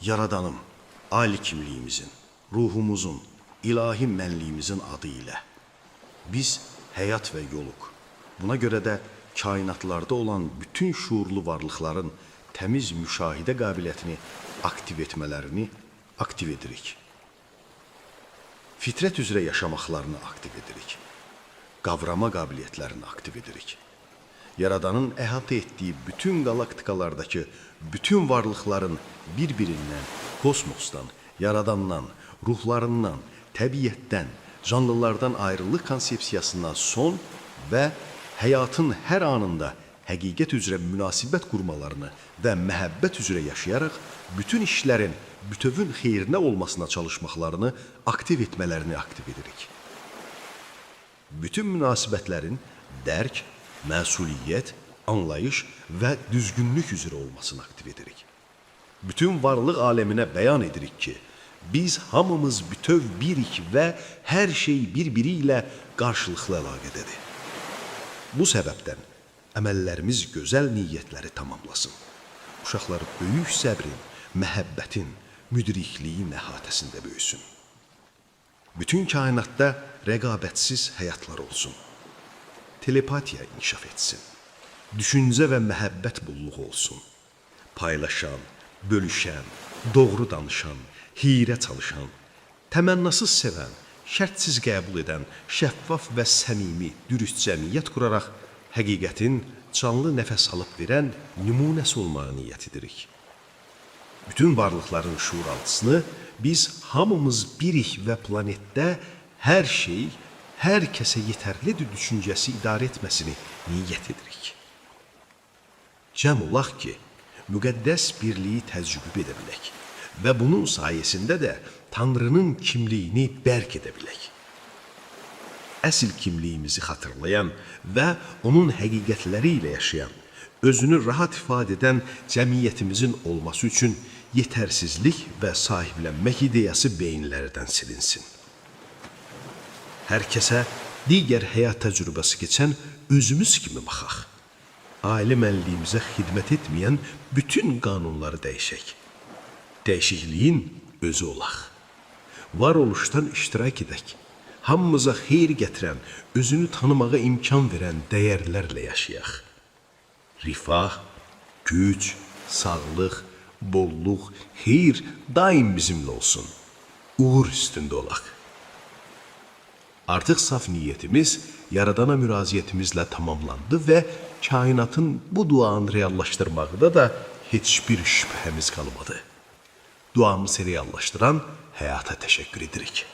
Yaradanım, ali kimliyimizin, ruhumuzun, ilahi mənliyimizin adı ilə biz həyat və yoluq. Buna görə də kainatlarda olan bütün şuurlu varlıqların təmiz müşahidə qabiliyyətini aktiv etmələrini aktiv edirik. Fitrət üzrə yaşamaqlarını aktiv edirik. Qavrama qabiliyyətlərini aktiv edirik. Yaradanın əhatə etdiyi bütün qalaktikalardakı bütün varlıqların bir-birindən, kosmosdan, yaradandan, ruhlarından, təbiətdən, canlılardan ayrılıq konsepsiyasından son və həyatın hər anında həqiqət üzrə münasibət qurmalarını və məhəbbət üzrə yaşayaraq bütün işlərin bütövün xeyrinə olmasına çalışmaqlarını aktiv etmələrini aktiv edirik. Bütün münasibətlərin dərk, məsuliyyət, anlayış və düzgünlük üzrə olmasını aktiv edirik. Bütün varlıq aləminə bəyan edirik ki, biz hamımız bütöv birik və hər şey bir-biri ilə qarşılıqlı əlaqədədir. Bu səbəbdən əməllərimiz gözəl niyyətləri tamamlasın. Uşaqlar böyük səbrin, məhəbbətin, müdrikliyin əhatəsində böyüsün. Bütün kainatda rəqabətsiz həyatlar olsun. Telepatiya inkişaf etsin. Düşüncə və məhəbbət bolluğu olsun. Paylaşan, bölüşən, doğru danışan, hirə çalışan, təmənnasız sevən, şərtsiz qəbul edən, şəffaf və səmimi, dürüst cəmiyyət quraraq həqiqətin canlı nəfəs alıb verən nümunəsi olmağa niyyət edirik. Bütün varlıqların şuuraltısını biz hamımız birik və planetdə hər şey, hər kəsə yetərlidir düşüncəsi idarə etməsini niyyət edirik. Cəm olaq ki, müqəddəs birliyi təcrübə edə bilək və bunun sayəsində də Tanrının kimliyini bərk edə bilək. Əsl kimliyimizi xatırlayan və onun həqiqətləri ilə yaşayan, özünü rahat ifadə edən cəmiyyətimizin olması üçün yetərsizlik və sahiblənmək ideyası beyinlərdən silinsin. Hər kəsə digər həyat təcrübəsi keçən özümüz kimi baxaq. Ailə mənliyimizə xidmət etməyən bütün qanunları dəyişək. Dəyişikliyin özü olaq. Varoluşdan iştirak edək. Hamımıza xeyir gətirən, özünü tanımağa imkan verən dəyərlərlə yaşayaq. Rifah, güc, sağlıq, bolluq, xeyir daim bizimlə olsun. Uğur üstündə olaq. Artıq saf niyyətimiz Yaradana müraciətimizlə tamamlandı və kainatın bu duanı reallaşdırmaqda da heç bir şübhəmiz qalmadı. Duamızı reallaşdıran həyata təşəkkür edirik.